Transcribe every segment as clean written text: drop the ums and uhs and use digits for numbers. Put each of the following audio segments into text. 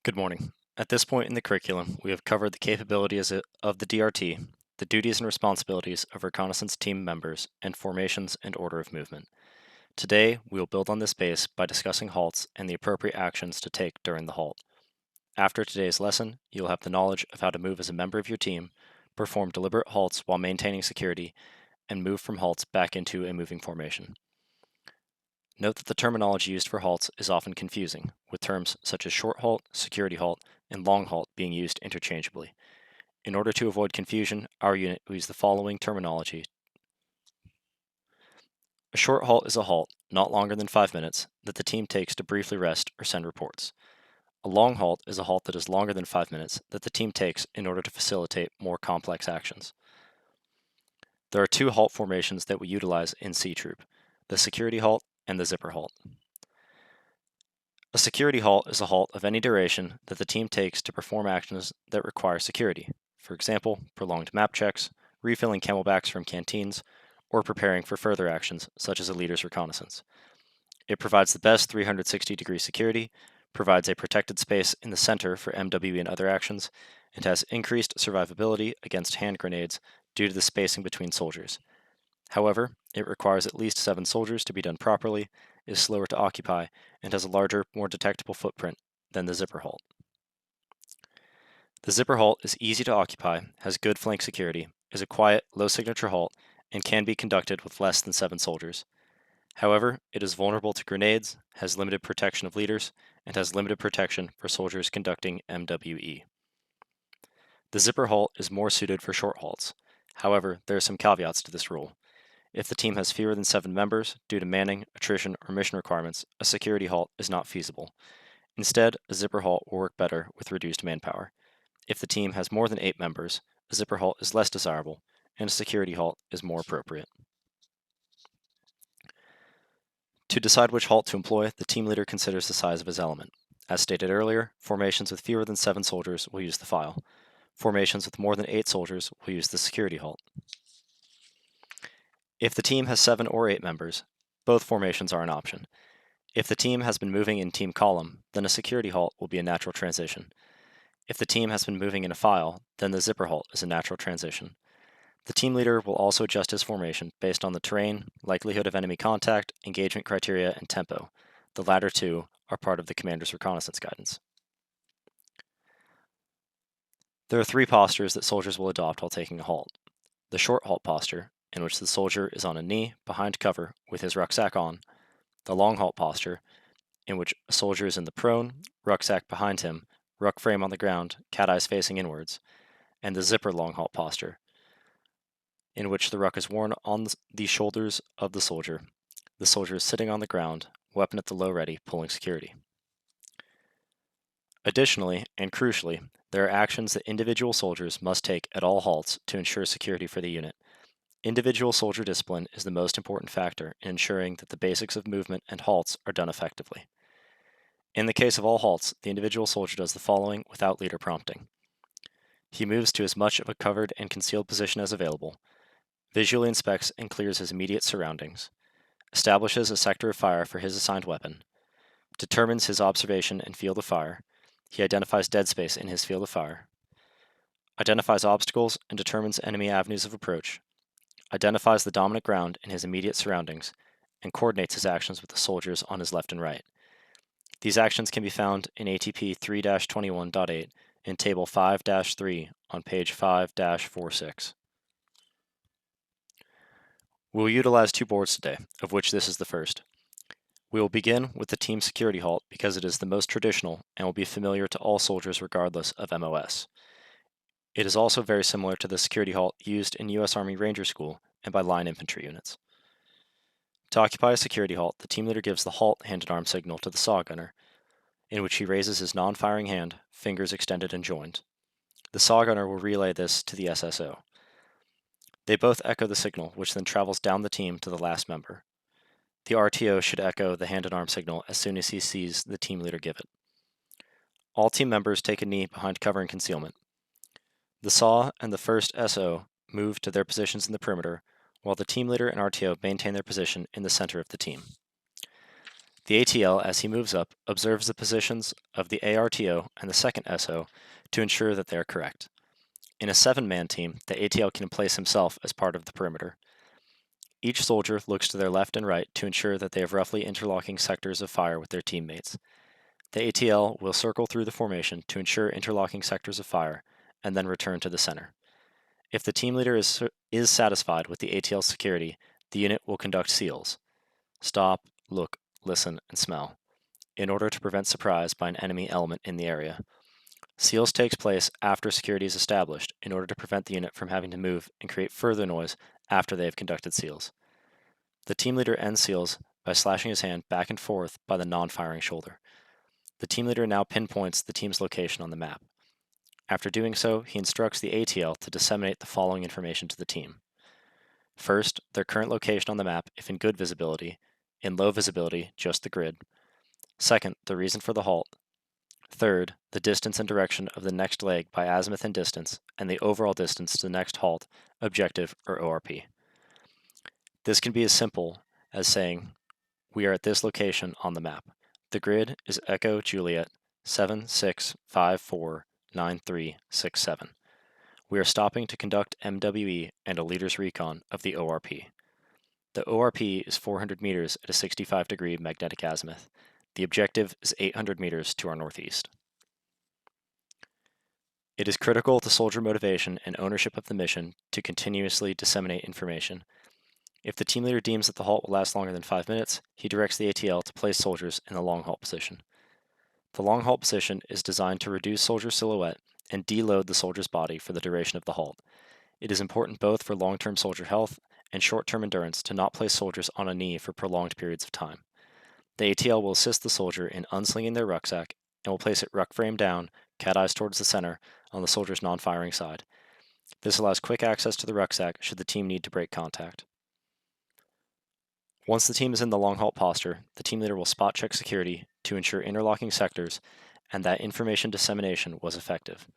Good morning. At this point in the curriculum, we have covered the capabilities of the DRT, the duties and responsibilities of reconnaissance team members, and formations and order of movement. Today, we will build on this base by discussing halts and the appropriate actions to take during the halt. After today's lesson, you'll have the knowledge of how to move as a member of your team, perform deliberate halts while maintaining security, and move from halts back into a moving formation. Note that the terminology used for halts is often confusing, with terms such as short halt, security halt, and long halt being used interchangeably. In order to avoid confusion, our unit will use the following terminology. A short halt is a halt, not longer than 5 minutes, that the team takes to briefly rest or send reports. A long halt is a halt that is longer than 5 minutes that the team takes in order to facilitate more complex actions. There are two halt formations that we utilize in C Troop, the security halt and the zipper halt. A security halt is a halt of any duration that the team takes to perform actions that require security. For example, prolonged map checks, refilling camelbacks from canteens, or preparing for further actions such as a leader's reconnaissance. It provides the best 360-degree security, provides a protected space in the center for MWE and other actions, and has increased survivability against hand grenades due to the spacing between soldiers. However, it requires at least 7 soldiers to be done properly, is slower to occupy, and has a larger, more detectable footprint than the zipper halt. The zipper halt is easy to occupy, has good flank security, is a quiet, low signature halt, and can be conducted with less than 7 soldiers. However, it is vulnerable to grenades, has limited protection of leaders, and has limited protection for soldiers conducting MWE. The zipper halt is more suited for short halts. However, there are some caveats to this rule. If the team has fewer than 7 members, due to manning, attrition, or mission requirements, a security halt is not feasible. Instead, a zipper halt will work better with reduced manpower. If the team has more than 8 members, a zipper halt is less desirable, and a security halt is more appropriate. To decide which halt to employ, the team leader considers the size of his element. As stated earlier, formations with fewer than 7 soldiers will use the file. Formations with more than 8 soldiers will use the security halt. If the team has 7 or 8 members, both formations are an option. If the team has been moving in team column, then a security halt will be a natural transition. If the team has been moving in a file, then the zipper halt is a natural transition. The team leader will also adjust his formation based on the terrain, likelihood of enemy contact, engagement criteria, and tempo. The latter two are part of the commander's reconnaissance guidance. There are 3 postures that soldiers will adopt while taking a halt. The short halt posture, in which the soldier is on a knee behind cover with his rucksack on. The long halt posture, in which a soldier is in the prone, rucksack behind him, ruck frame on the ground, cat eyes facing inwards, and the zipper long halt posture, in which the ruck is worn on the shoulders of the soldier is sitting on the ground, weapon at the low ready, pulling security. Additionally, and crucially, there are actions that individual soldiers must take at all halts to ensure security for the unit. Individual soldier discipline is the most important factor in ensuring that the basics of movement and halts are done effectively. In the case of all halts, the individual soldier does the following without leader prompting. He moves to as much of a covered and concealed position as available, visually inspects and clears his immediate surroundings, establishes a sector of fire for his assigned weapon, determines his observation and field of fire, he identifies dead space in his field of fire, identifies obstacles and determines enemy avenues of approach, identifies the dominant ground in his immediate surroundings, and coordinates his actions with the soldiers on his left and right. These actions can be found in ATP 3-21.8 in Table 5-3 on page 5-46. We will utilize 2 boards today, of which this is the first. We will begin with the team security halt because it is the most traditional and will be familiar to all soldiers regardless of MOS. It is also very similar to the security halt used in U.S. Army Ranger School and by line infantry units. To occupy a security halt, the team leader gives the halt handed arm signal to the saw gunner, in which he raises his non-firing hand, fingers extended and joined. The saw gunner will relay this to the SSO. They both echo the signal, which then travels down the team to the last member. The RTO should echo the hand and arm signal as soon as he sees the team leader give it. All team members take a knee behind cover and concealment. The SAW and the first SO move to their positions in the perimeter, while the team leader and RTO maintain their position in the center of the team. The ATL, as he moves up, observes the positions of the ARTO and the second SO to ensure that they are correct. In a 7-man team, the ATL can place himself as part of the perimeter. Each soldier looks to their left and right to ensure that they have roughly interlocking sectors of fire with their teammates. The ATL will circle through the formation to ensure interlocking sectors of fire, and then return to the center. If the team leader is satisfied with the ATL's security, the unit will conduct SEALs. Stop, look, listen, and smell, in order to prevent surprise by an enemy element in the area. SEALs takes place after security is established in order to prevent the unit from having to move and create further noise after they have conducted SEALs. The team leader ends SEALs by slashing his hand back and forth by the non-firing shoulder. The team leader now pinpoints the team's location on the map. After doing so, he instructs the ATL to disseminate the following information to the team. First, their current location on the map if in good visibility, in low visibility, just the grid. Second, the reason for the halt. Third, the distance and direction of the next leg by azimuth and distance, and the overall distance to the next halt, objective, or ORP. This can be as simple as saying, we are at this location on the map. The grid is Echo Juliet 76549367. We are stopping to conduct MWE and a leader's recon of the ORP. The ORP is 400 meters at a 65-degree magnetic azimuth. The objective is 800 meters to our northeast. It is critical to soldier motivation and ownership of the mission to continuously disseminate information. If the team leader deems that the halt will last longer than 5 minutes, he directs the ATL to place soldiers in the long halt position. The long halt position is designed to reduce soldier silhouette and deload the soldier's body for the duration of the halt. It is important both for long-term soldier health and short-term endurance to not place soldiers on a knee for prolonged periods of time. The ATL will assist the soldier in unslinging their rucksack and will place it ruck frame down, cat eyes towards the center, on the soldier's non-firing side. This allows quick access to the rucksack should the team need to break contact. Once the team is in the long halt posture, the team leader will spot check security to ensure interlocking sectors and that information dissemination was effective.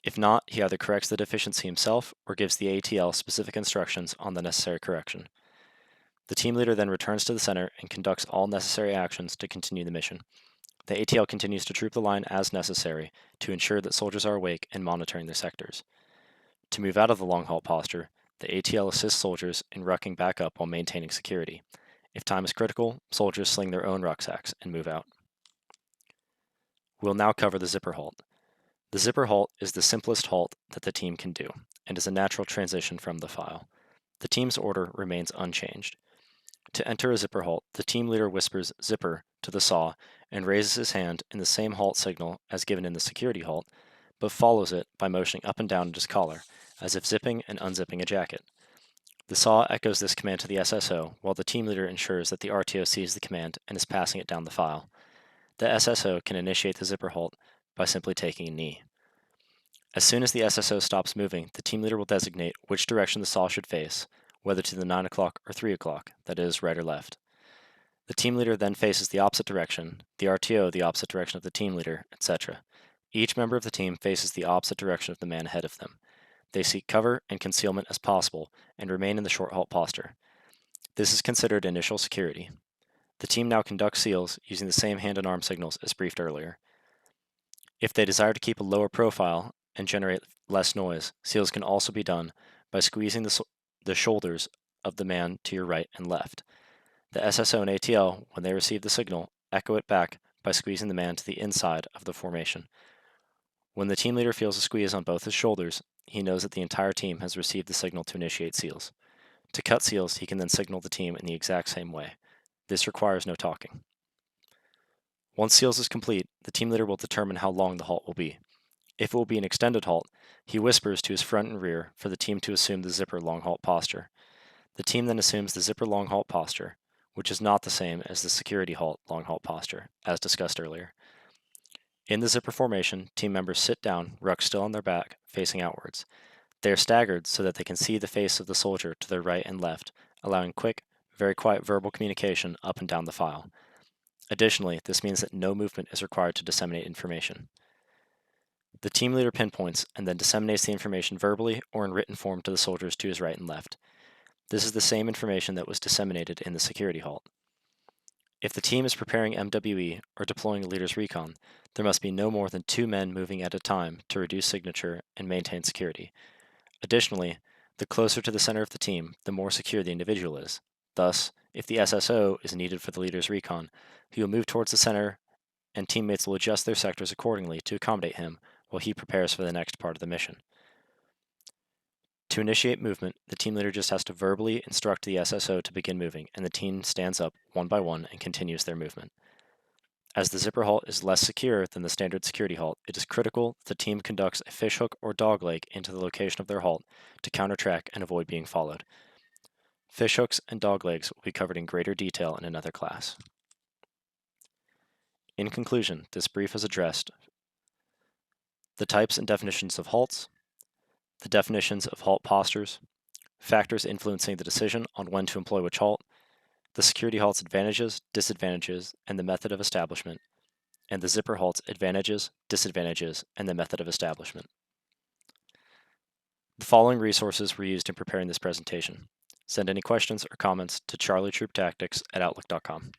If not, he either corrects the deficiency himself or gives the ATL specific instructions on the necessary correction. The team leader then returns to the center and conducts all necessary actions to continue the mission. The ATL continues to troop the line as necessary to ensure that soldiers are awake and monitoring their sectors. To move out of the long halt posture, the ATL assists soldiers in rucking back up while maintaining security. If time is critical, soldiers sling their own rucksacks and move out. We'll now cover the zipper halt. The zipper halt is the simplest halt that the team can do, and is a natural transition from the file. The team's order remains unchanged. To enter a zipper halt, the team leader whispers zipper to the saw and raises his hand in the same halt signal as given in the security halt, but follows it by motioning up and down at his collar, as if zipping and unzipping a jacket. The saw echoes this command to the SSO, while the team leader ensures that the RTO sees the command and is passing it down the file. The SSO can initiate the zipper halt by simply taking a knee. As soon as the SSO stops moving, the team leader will designate which direction the saw should face, whether to the 9 o'clock or 3 o'clock, that is, right or left. The team leader then faces the opposite direction, the RTO the opposite direction of the team leader, etc. Each member of the team faces the opposite direction of the man ahead of them. They seek cover and concealment as possible and remain in the short halt posture. This is considered initial security. The team now conducts SEALs using the same hand and arm signals as briefed earlier. If they desire to keep a lower profile and generate less noise, SEALs can also be done by squeezing the shoulders of the man to your right and left. The SSO and ATL, when they receive the signal, echo it back by squeezing the man to the inside of the formation. When the team leader feels a squeeze on both his shoulders, he knows that the entire team has received the signal to initiate SEALs. To cut SEALs, he can then signal the team in the exact same way. This requires no talking. Once SEALs is complete, the team leader will determine how long the halt will be. If it will be an extended halt, he whispers to his front and rear for the team to assume the zipper long halt posture. The team then assumes the zipper long halt posture, which is not the same as the security halt long halt posture, as discussed earlier. In the zipper formation, team members sit down, ruck still on their back, facing outwards. They are staggered so that they can see the face of the soldier to their right and left, allowing quick, very quiet verbal communication up and down the file. Additionally, this means that no movement is required to disseminate information. The team leader pinpoints and then disseminates the information verbally or in written form to the soldiers to his right and left. This is the same information that was disseminated in the security halt. If the team is preparing MWE or deploying a leader's recon, there must be no more than 2 men moving at a time to reduce signature and maintain security. Additionally, the closer to the center of the team, the more secure the individual is. Thus, if the SSO is needed for the leader's recon, he will move towards the center and teammates will adjust their sectors accordingly to accommodate him while he prepares for the next part of the mission. To initiate movement, the team leader just has to verbally instruct the SSO to begin moving, and the team stands up one by one and continues their movement. As the zipper halt is less secure than the standard security halt, it is critical that the team conducts a fishhook or dogleg into the location of their halt to counter-track and avoid being followed. Fishhooks and doglegs will be covered in greater detail in another class. In conclusion, this brief has addressed the types and definitions of halts, the definitions of halt postures, factors influencing the decision on when to employ which halt, the security halt's advantages, disadvantages, and the method of establishment, and the zipper halt's advantages, disadvantages, and the method of establishment. The following resources were used in preparing this presentation. Send any questions or comments to charlietrooptactics@outlook.com.